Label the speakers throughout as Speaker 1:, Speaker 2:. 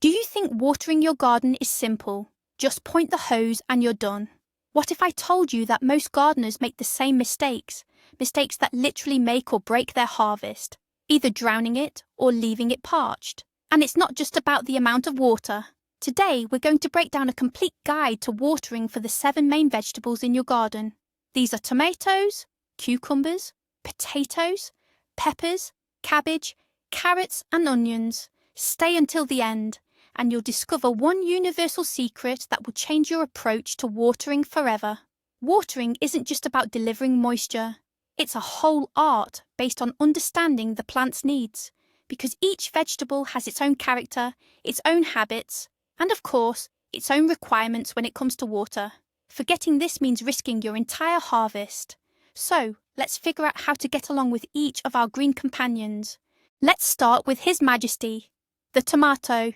Speaker 1: Do you think watering your garden is simple? Just point the hose and you're done. What if I told you that most gardeners make the same mistakes that literally make or break their harvest, either drowning it or leaving it parched? And it's not just about the amount of water. Today, we're going to break down a complete guide to watering for the 7 main vegetables in your garden. These are tomatoes, cucumbers, potatoes, peppers, cabbage, carrots and onions. Stay until the end, and you'll discover one universal secret that will change your approach to watering forever. Watering isn't just about delivering moisture. It's a whole art based on understanding the plant's needs, because each vegetable has its own character, its own habits, and of course, its own requirements when it comes to water. Forgetting this means risking your entire harvest. So, let's figure out how to get along with each of our green companions. Let's start with His Majesty, the tomato.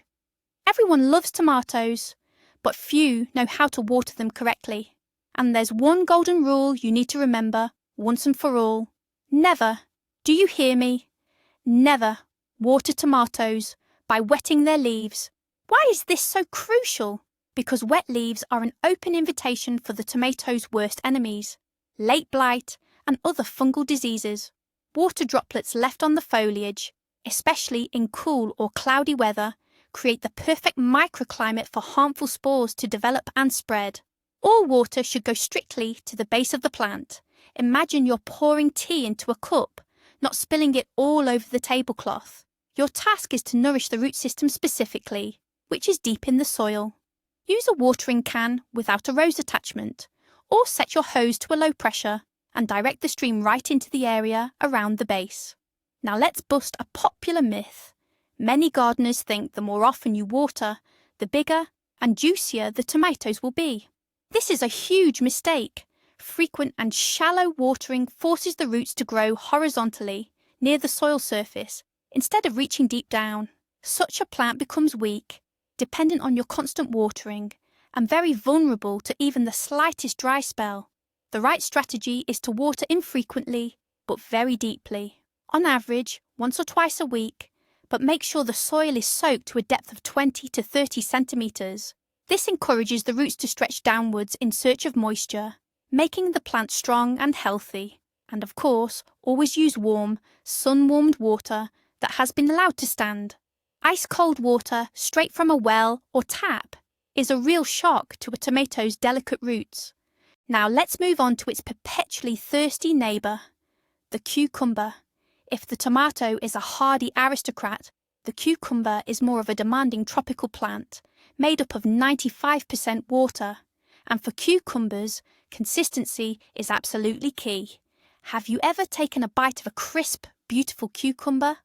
Speaker 1: Everyone loves tomatoes, but few know how to water them correctly. And there's one golden rule you need to remember once and for all. Never, do you hear me? Never water tomatoes by wetting their leaves. Why is this so crucial? Because wet leaves are an open invitation for the tomato's worst enemies, late blight and other fungal diseases. Water droplets left on the foliage, especially in cool or cloudy weather, create the perfect microclimate for harmful spores to develop and spread. All water should go strictly to the base of the plant. Imagine you're pouring tea into a cup, not spilling it all over the tablecloth. Your task is to nourish the root system specifically, which is deep in the soil. Use a watering can without a rose attachment, or set your hose to a low pressure and direct the stream right into the area around the base. Now let's bust a popular myth. Many gardeners think the more often you water, the bigger and juicier the tomatoes will be. This is a huge mistake. Frequent and shallow watering forces the roots to grow horizontally near the soil surface instead of reaching deep down. Such a plant becomes weak, dependent on your constant watering, and very vulnerable to even the slightest dry spell. The right strategy is to water infrequently, but very deeply. On average, once or twice a week, but make sure the soil is soaked to a depth of 20 to 30 centimetres. This encourages the roots to stretch downwards in search of moisture, making the plant strong and healthy. And of course, always use warm, sun-warmed water that has been allowed to stand. Ice-cold water straight from a well or tap is a real shock to a tomato's delicate roots. Now let's move on to its perpetually thirsty neighbour, the cucumber. If the tomato is a hardy aristocrat, the cucumber is more of a demanding tropical plant, made up of 95% water. And for cucumbers, consistency is absolutely key. Have you ever taken a bite of a crisp, beautiful cucumber,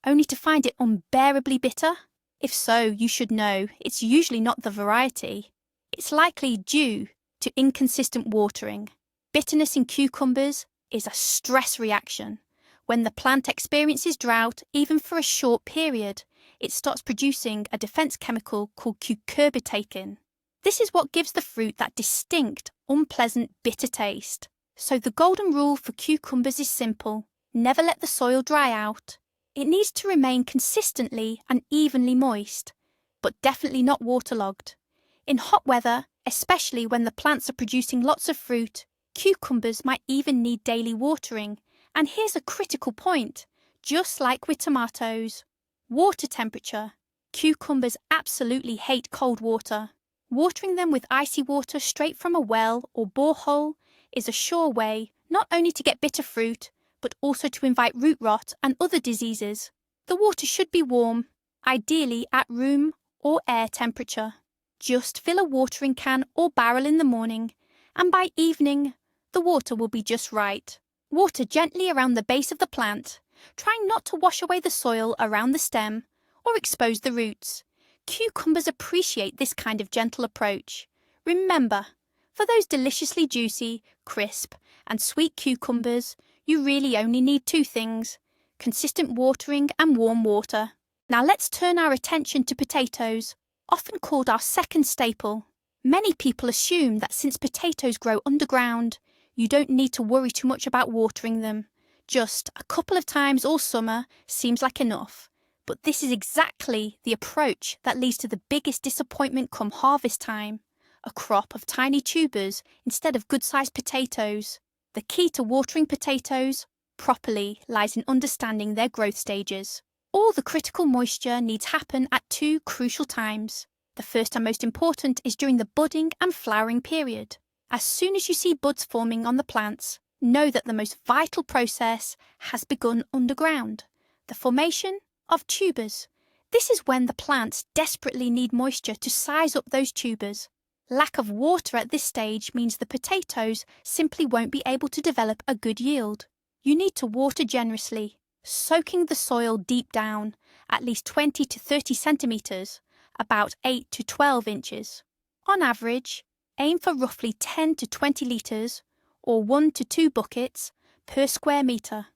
Speaker 1: only to find it unbearably bitter? If so, you should know it's usually not the variety. It's likely due to inconsistent watering. Bitterness in cucumbers is a stress reaction. When the plant experiences drought, even for a short period, it starts producing a defense chemical called cucurbitakin. This is what gives the fruit that distinct, unpleasant, bitter taste. So the golden rule for cucumbers is simple. Never let the soil dry out. It needs to remain consistently and evenly moist, but definitely not waterlogged. In hot weather, especially when the plants are producing lots of fruit, cucumbers might even need daily watering. And here's a critical point, just like with tomatoes. Water temperature. Cucumbers absolutely hate cold water. Watering them with icy water straight from a well or borehole is a sure way not only to get bitter fruit, but also to invite root rot and other diseases. The water should be warm, ideally at room or air temperature. Just fill a watering can or barrel in the morning, and by evening, the water will be just right. Water gently around the base of the plant, trying not to wash away the soil around the stem or expose the roots. Cucumbers appreciate this kind of gentle approach. Remember, for those deliciously juicy, crisp, and sweet cucumbers, you really only need 2 things: consistent watering and warm water. Now let's turn our attention to potatoes, often called our second staple. Many people assume that since potatoes grow underground, you don't need to worry too much about watering them. Just a couple of times all summer seems like enough. But this is exactly the approach that leads to the biggest disappointment come harvest time. A crop of tiny tubers instead of good-sized potatoes. The key to watering potatoes properly lies in understanding their growth stages. All the critical moisture needs happen at two crucial times. The first and most important is during the budding and flowering period. As soon as you see buds forming on the plants, know that the most vital process has begun underground, the formation of tubers. This is when the plants desperately need moisture to size up those tubers. Lack of water at this stage means the potatoes simply won't be able to develop a good yield. You need to water generously, soaking the soil deep down, at least 20 to 30 centimetres, about 8 to 12 inches. On average, aim for roughly 10 to 20 litres, or 1 to 2 buckets, per square metre.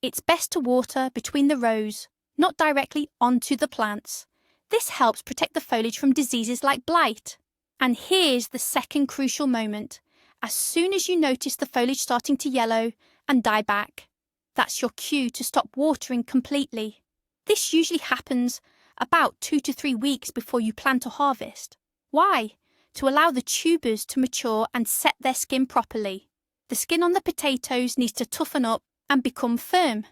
Speaker 1: It's best to water between the rows, not directly onto the plants. This helps protect the foliage from diseases like blight. And here's the second crucial moment. As soon as you notice the foliage starting to yellow and die back, that's your cue to stop watering completely. This usually happens about 2 to 3 weeks before you plan to harvest. Why? To allow the tubers to mature and set their skin properly. The skin on the potatoes needs to toughen up and become firm.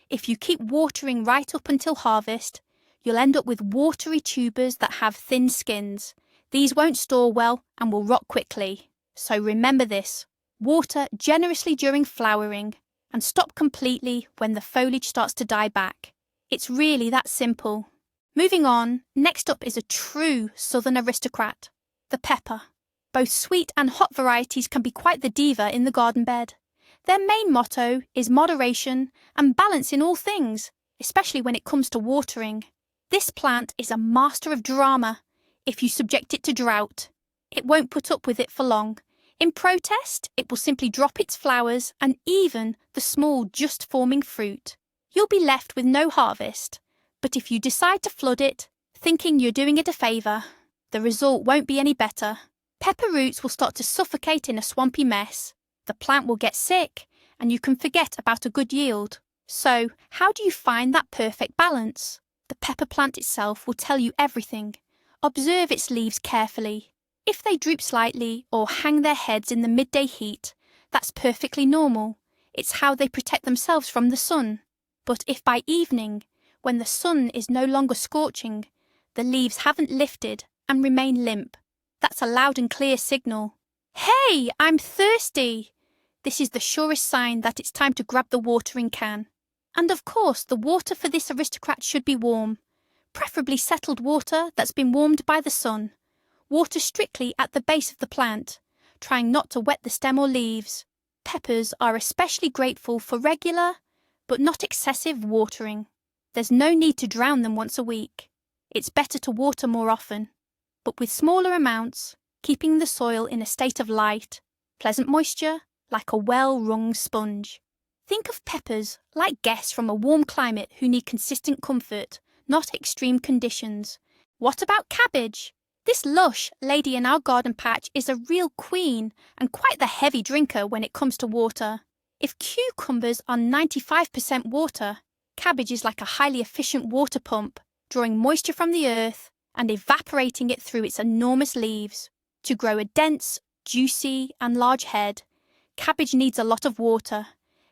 Speaker 1: If you keep watering right up until harvest, you'll end up with watery tubers that have thin skins. These won't store well and will rot quickly. So remember this. Water generously during flowering and stop completely when the foliage starts to die back. It's really that simple. Moving on, next up is a true southern aristocrat, the pepper. Both sweet and hot varieties can be quite the diva in the garden bed. Their main motto is moderation and balance in all things, especially when it comes to watering. This plant is a master of drama. If you subject it to drought, it won't put up with it for long. In protest, it will simply drop its flowers and even the small just forming fruit. You'll be left with no harvest. But if you decide to flood it, thinking you're doing it a favour, the result won't be any better. Pepper roots will start to suffocate in a swampy mess. The plant will get sick, and you can forget about a good yield. So, how do you find that perfect balance? The pepper plant itself will tell you everything. Observe its leaves carefully. If they droop slightly or hang their heads in the midday heat, that's perfectly normal. It's how they protect themselves from the sun. But if by evening, when the sun is no longer scorching, the leaves haven't lifted and remain limp, that's a loud and clear signal. Hey, I'm thirsty! This is the surest sign that it's time to grab the watering can. And of course, the water for this aristocrat should be warm. Preferably settled water that's been warmed by the sun. Water strictly at the base of the plant, trying not to wet the stem or leaves. Peppers are especially grateful for regular, but not excessive watering. There's no need to drown them once a week. It's better to water more often, but with smaller amounts, keeping the soil in a state of light, pleasant moisture, like a well-wrung sponge. Think of peppers like guests from a warm climate who need consistent comfort, not extreme conditions. What about cabbage? This lush lady in our garden patch is a real queen and quite the heavy drinker when it comes to water. If cucumbers are 95% water, cabbage is like a highly efficient water pump, drawing moisture from the earth and evaporating it through its enormous leaves. To grow a dense, juicy and large head, cabbage needs a lot of water,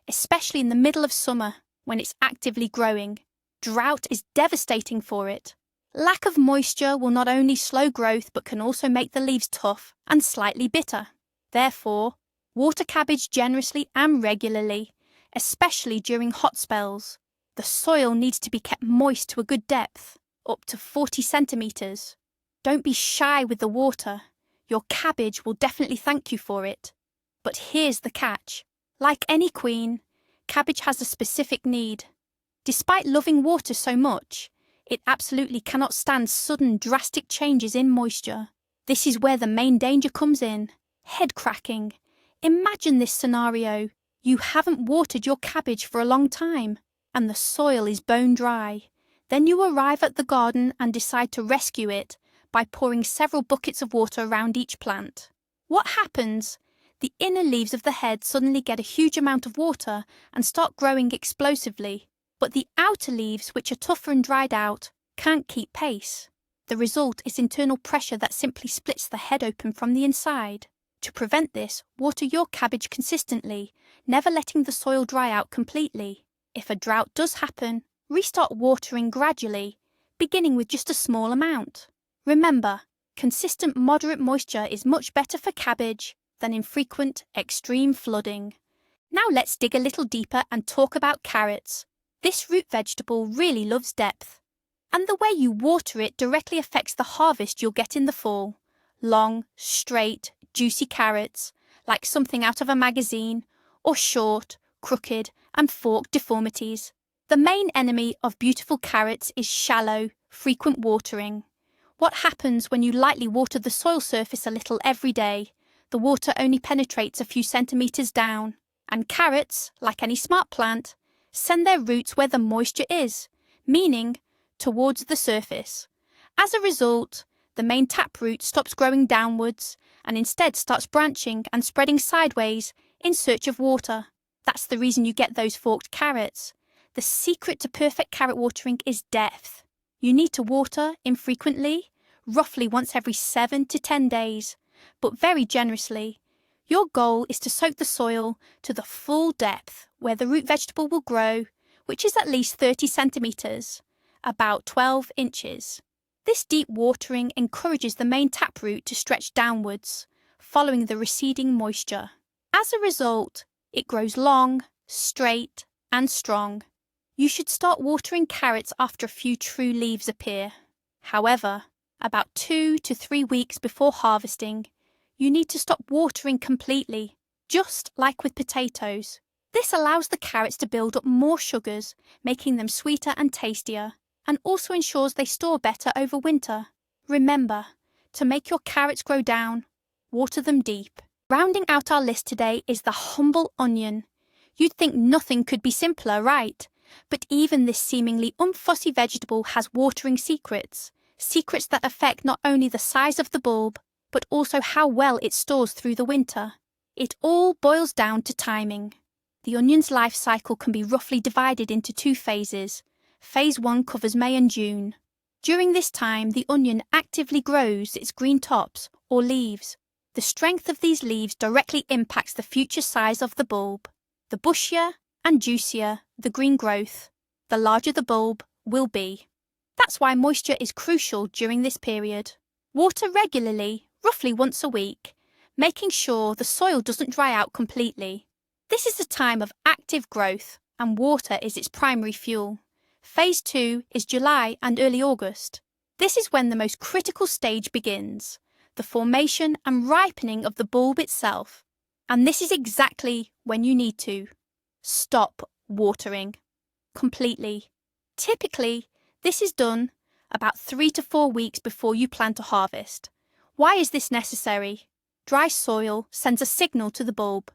Speaker 1: especially in the middle of summer when it's actively growing. Drought is devastating for it. Lack of moisture will not only slow growth but can also make the leaves tough and slightly bitter. Therefore, water cabbage generously and regularly, especially during hot spells. The soil needs to be kept moist to a good depth, up to 40 centimetres. Don't be shy with the water. Your cabbage will definitely thank you for it. But here's the catch. Like any queen, cabbage has a specific need. Despite loving water so much, it absolutely cannot stand sudden drastic changes in moisture. This is where the main danger comes in. Head cracking. Imagine this scenario. You haven't watered your cabbage for a long time, and the soil is bone dry. Then you arrive at the garden and decide to rescue it by pouring several buckets of water around each plant. What happens? The inner leaves of the head suddenly get a huge amount of water and start growing explosively. But the outer leaves, which are tougher and dried out, can't keep pace. The result is internal pressure that simply splits the head open from the inside. To prevent this, water your cabbage consistently, never letting the soil dry out completely. If a drought does happen, restart watering gradually, beginning with just a small amount. Remember, consistent moderate moisture is much better for cabbage than infrequent extreme flooding. Now let's dig a little deeper and talk about carrots. This root vegetable really loves depth, and the way you water it directly affects the harvest you'll get in the fall. Long, straight, juicy carrots, like something out of a magazine, or short, crooked, and forked deformities. The main enemy of beautiful carrots is shallow, frequent watering. What happens when you lightly water the soil surface a little every day? The water only penetrates a few centimetres down, and carrots, like any smart plant, send their roots where the moisture is, meaning towards the surface. As a result, the main taproot stops growing downwards and instead starts branching and spreading sideways in search of water. That's the reason you get those forked carrots. The secret to perfect carrot watering is depth. You need to water infrequently, roughly once every 7 to 10 days, but very generously. Your goal is to soak the soil to the full depth where the root vegetable will grow, which is at least 30 centimetres, about 12 inches. This deep watering encourages the main taproot to stretch downwards, following the receding moisture. As a result, it grows long, straight, and strong. You should start watering carrots after a few true leaves appear. However, about 2 to 3 weeks before harvesting, you need to stop watering completely, just like with potatoes. This allows the carrots to build up more sugars, making them sweeter and tastier, and also ensures they store better over winter. Remember, to make your carrots grow down, water them deep. Rounding out our list today is the humble onion. You'd think nothing could be simpler, right? But even this seemingly unfussy vegetable has watering secrets. Secrets that affect not only the size of the bulb, but also how well it stores through the winter. It all boils down to timing. The onion's life cycle can be roughly divided into 2 phases. Phase 1 covers May and June. During this time, the onion actively grows its green tops, or leaves. The strength of these leaves directly impacts the future size of the bulb. The bushier and juicier the green growth, the larger the bulb will be. That's why moisture is crucial during this period. Water regularly, roughly once a week, making sure the soil doesn't dry out completely. This is a time of active growth, and water is its primary fuel. Phase 2 is July and early August. This is when the most critical stage begins, the formation and ripening of the bulb itself. And this is exactly when you need to stop watering completely. Typically, this is done about 3 to 4 weeks before you plan to harvest. Why is this necessary? Dry soil sends a signal to the bulb.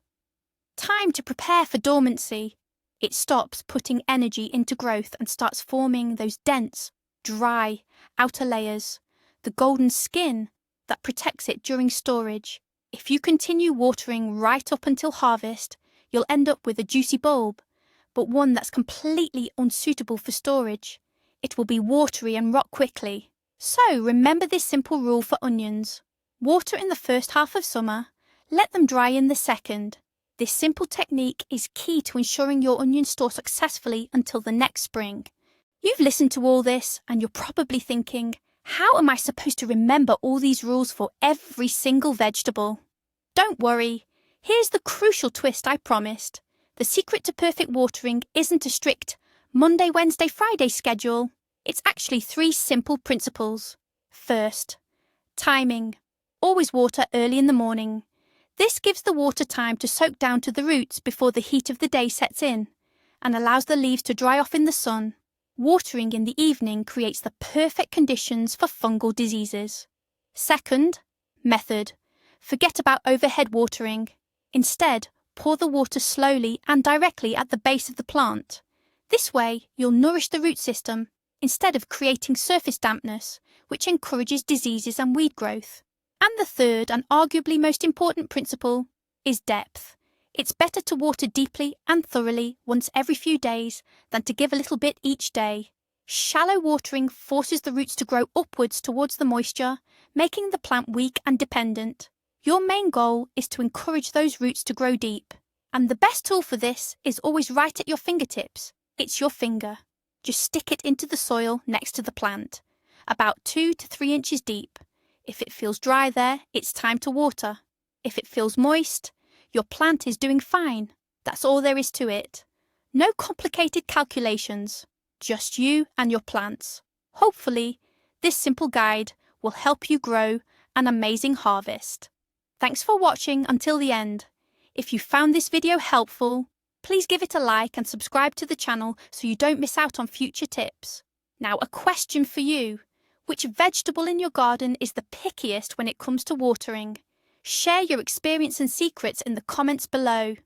Speaker 1: Time to prepare for dormancy. It stops putting energy into growth and starts forming those dense, dry outer layers, the golden skin that protects it during storage. If you continue watering right up until harvest, you'll end up with a juicy bulb, but one that's completely unsuitable for storage. It will be watery and rot quickly. So remember this simple rule for onions. Water in the first half of summer, let them dry in the second. This simple technique is key to ensuring your onions store successfully until the next spring. You've listened to all this and you're probably thinking, how am I supposed to remember all these rules for every single vegetable? Don't worry, here's the crucial twist I promised. The secret to perfect watering isn't a strict Monday, Wednesday, Friday schedule. It's actually 3 simple principles. First, timing. Always water early in the morning. This gives the water time to soak down to the roots before the heat of the day sets in, and allows the leaves to dry off in the sun. Watering in the evening creates the perfect conditions for fungal diseases. Second, method. Forget about overhead watering. Instead, pour the water slowly and directly at the base of the plant. This way, you'll nourish the root system instead of creating surface dampness, which encourages diseases and weed growth. And the third and arguably most important principle is depth. It's better to water deeply and thoroughly once every few days than to give a little bit each day. Shallow watering forces the roots to grow upwards towards the moisture, making the plant weak and dependent. Your main goal is to encourage those roots to grow deep. And the best tool for this is always right at your fingertips. It's your finger. Just stick it into the soil next to the plant, about 2 to 3 inches deep. If it feels dry there, it's time to water. If it feels moist, your plant is doing fine. That's all there is to it. No complicated calculations, just you and your plants. Hopefully, this simple guide will help you grow an amazing harvest. Thanks for watching until the end. If you found this video helpful, please give it a like and subscribe to the channel so you don't miss out on future tips. Now, a question for you. Which vegetable in your garden is the pickiest when it comes to watering? Share your experience and secrets in the comments below.